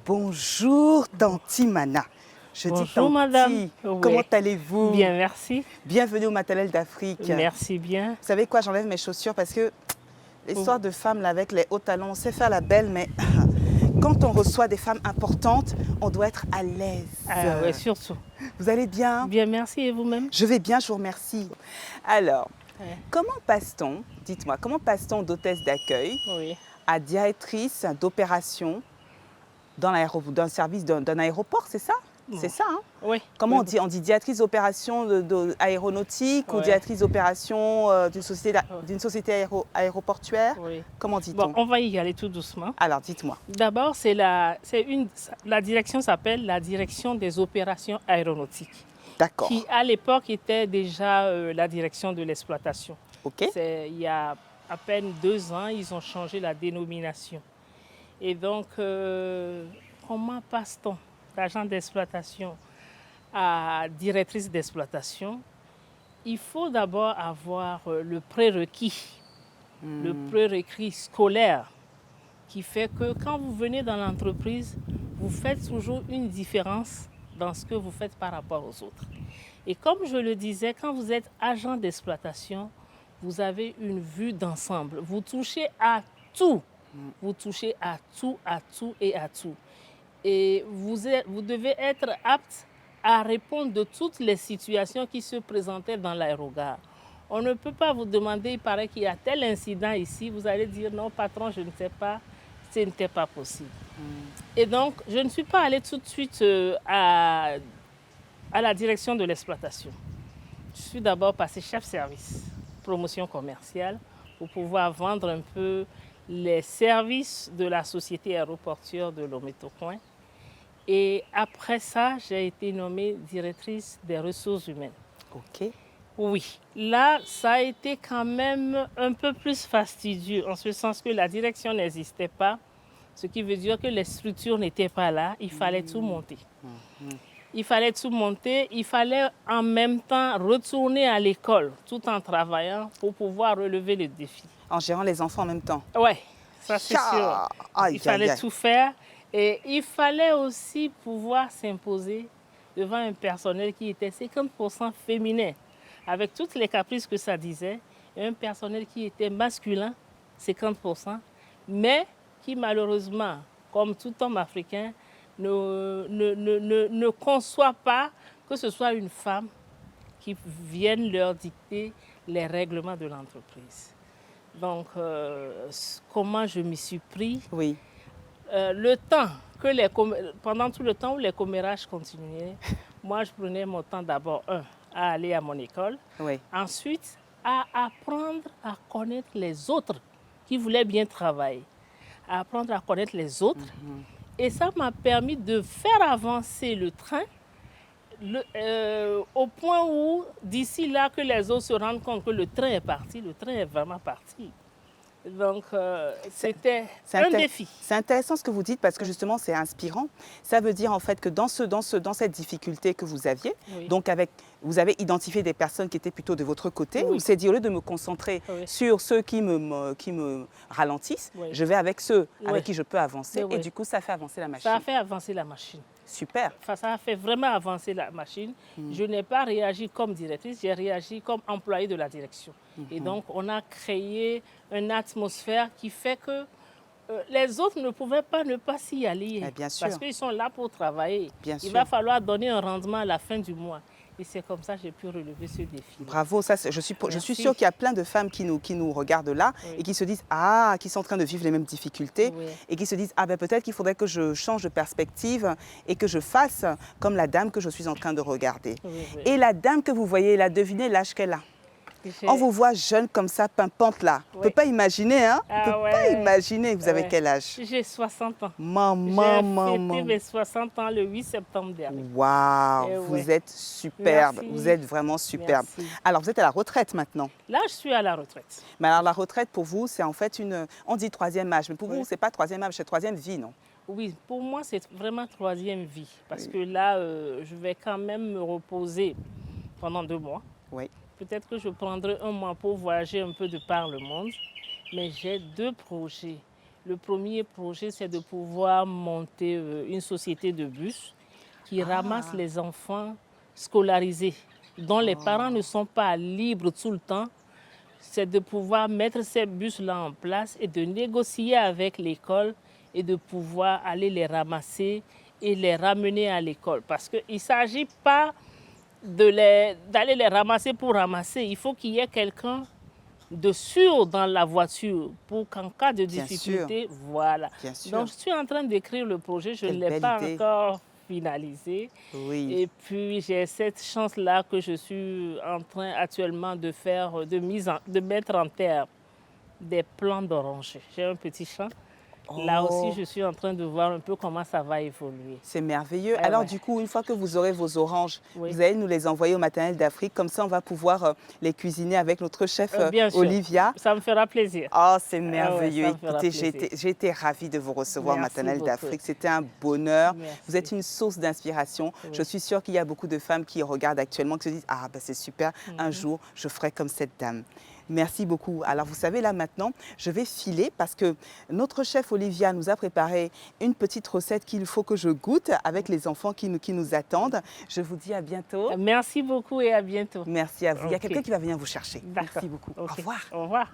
Bonjour, Tanti Mana. Je dis Bonjour Tanti. madame. Oui. Comment allez-vous? Bien, merci. Bienvenue au Maternelle d'Afrique. Merci bien. Vous savez quoi, j'enlève mes chaussures parce que l'histoire de femmes là, avec les hauts talons, on sait faire la belle, mais quand on reçoit des femmes importantes, on doit être à l'aise. Ah oui, surtout. Vous allez bien? Bien, merci. Et vous-même? Je vais bien, je vous remercie. Alors, Ouais. comment passe-t-on, dites-moi, comment passe-t-on d'hôtesse d'accueil Oui. à directrice d'opération dans le service d'un aéroport, c'est ça? C'est ça, hein? Oui. Comment Oui, on dit? On dit directrice d'opération aéronautique ou Ouais. directrice d'opération d'une société aéroportuaire? Oui. Comment Bon, dit-on? on va y aller tout doucement. Alors, dites-moi. D'abord, la direction s'appelle la direction des opérations aéronautiques, D'accord. qui à l'époque était déjà la direction de l'exploitation. OK. Il y a à peine 2 ans, ils ont changé la dénomination. Et donc, comment passe-t-on d'agent d'exploitation à directrice d'exploitation? Il faut d'abord avoir le prérequis, le prérequis scolaire, qui fait que quand vous venez dans l'entreprise, vous faites toujours une différence dans ce que vous faites par rapport aux autres. Et comme je le disais, quand vous êtes agent d'exploitation, vous avez une vue d'ensemble. Vous touchez à tout. Vous touchez à tout, à tout et à tout. Et vous devez être apte à répondre de toutes les situations qui se présentaient dans l'aérogare. On ne peut pas vous demander, il paraît qu'il y a tel incident ici, vous allez dire non patron, je ne sais pas, ce n'était pas possible. Et donc, je ne suis pas allée tout de suite à la direction de l'exploitation. Je suis d'abord passée chef service, promotion commerciale, pour pouvoir vendre un peu les services de la société aéroportuaire de Lomé-Tokoin. Et après ça, j'ai été nommée directrice des ressources humaines. OK. Oui, là, ça a été quand même un peu plus fastidieux, en ce sens que la direction n'existait pas, ce qui veut dire que les structures n'étaient pas là, il fallait tout monter. Il fallait tout monter, il fallait en même temps retourner à l'école tout en travaillant pour pouvoir relever le défi. En gérant les enfants en même temps. Oui, ça c'est sûr. Aïe, Il fallait aïe, aïe. tout faire et il fallait aussi pouvoir s'imposer devant un personnel qui était 50% féminin, avec toutes les caprices que ça disait, et un personnel qui était masculin, 50%, mais qui malheureusement, comme tout homme africain, ne conçoit pas que ce soit une femme qui vienne leur dicter les règlements de l'entreprise. Donc, comment je m'y suis pris? Oui. Pendant tout le temps où les commérages continuaient, moi, je prenais mon temps d'abord, à aller à mon école. Oui. Ensuite, à apprendre à connaître les autres qui voulaient bien travailler. À apprendre à connaître les autres. Et ça m'a permis de faire avancer le train au point où, d'ici là, que les autres se rendent compte que le train est parti, le train est vraiment parti. Donc, c'était un défi. C'est intéressant ce que vous dites parce que justement, c'est inspirant. Ça veut dire en fait que dans cette difficulté que vous aviez, Oui. donc vous avez identifié des personnes qui étaient plutôt de votre côté. Oui. Vous s'est dit, au lieu de me concentrer Oui. sur ceux qui me ralentissent, Oui. je vais avec ceux Oui. avec qui je peux avancer. Oui. Et du coup, ça fait avancer la machine. Ça a fait avancer la machine. Super. Enfin, ça a fait vraiment avancer la machine. Je n'ai pas réagi comme directrice, j'ai réagi comme employée de la direction. Et donc, on a créé une atmosphère qui fait que les autres ne pouvaient pas ne pas s'y aller. Eh bien sûr. Parce qu'ils sont là pour travailler. Bien Il sûr. va falloir donner un rendement à la fin du mois. Et c'est comme ça que j'ai pu relever ce défi. Bravo, ça, je suis Merci. sûre qu'il y a plein de femmes qui nous regardent là Oui. et qui se disent, qui sont en train de vivre les mêmes difficultés Oui. et qui se disent, peut-être qu'il faudrait que je change de perspective et que je fasse comme la dame que je suis en train de regarder. Oui, oui. Et la dame que vous voyez là, devinez l'âge qu'elle a. On vous voit jeune comme ça, pimpante là. On ne peut pas imaginer, hein? On ne peut pas imaginer. Vous avez quel âge? J'ai 60 ans. Maman. J'ai fêté mes 60 ans le 8 septembre dernier. Waouh, vous êtes superbe. Merci. Vous êtes vraiment superbe. Merci. Alors, vous êtes à la retraite maintenant. Là, je suis à la retraite. Mais alors, la retraite, pour vous, c'est en fait on dit troisième âge, mais pour Oui. vous, ce n'est pas troisième âge, c'est troisième vie, non? Oui, pour moi, c'est vraiment troisième vie. Parce que là, je vais quand même me reposer pendant 2 mois. Oui. Peut-être que je prendrai 1 mois pour voyager un peu de par le monde. Mais j'ai 2 projets. Le premier projet, c'est de pouvoir monter une société de bus qui ramasse les enfants scolarisés, dont les parents ne sont pas libres tout le temps. C'est de pouvoir mettre ces bus-là en place et de négocier avec l'école et de pouvoir aller les ramasser et les ramener à l'école. Parce qu'il ne s'agit pas d'aller les ramasser pour ramasser. Il faut qu'il y ait quelqu'un de sûr dans la voiture pour qu'en cas de difficulté, voilà. Donc, je suis en train d'écrire le projet, je ne l'ai pas encore finalisé. Oui. Et puis, j'ai cette chance-là que je suis en train actuellement de faire, de mettre en terre des plants d'oranger. J'ai un petit champ. Là aussi, je suis en train de voir un peu comment ça va évoluer. C'est merveilleux. Alors du coup, une fois que vous aurez vos oranges, vous allez nous les envoyer au Maternelle d'Afrique. Comme ça, on va pouvoir les cuisiner avec notre chef Olivia. Ça me fera plaisir. Oh, c'est merveilleux. Écoutez, j'ai été ravie de vous recevoir au Maternelle d'Afrique. C'était un bonheur. Merci. Vous êtes une source d'inspiration. Je suis sûre qu'il y a beaucoup de femmes qui regardent actuellement, qui se disent « Ah, ben c'est super, un jour, je ferai comme cette dame ». Merci beaucoup. Alors, vous savez, là, maintenant, je vais filer parce que notre chef Olivia nous a préparé une petite recette qu'il faut que je goûte avec les enfants qui nous attendent. Je vous dis à bientôt. Merci beaucoup et à bientôt. Merci à vous. Il y a quelqu'un qui va venir vous chercher. Merci beaucoup. Au revoir. Au revoir.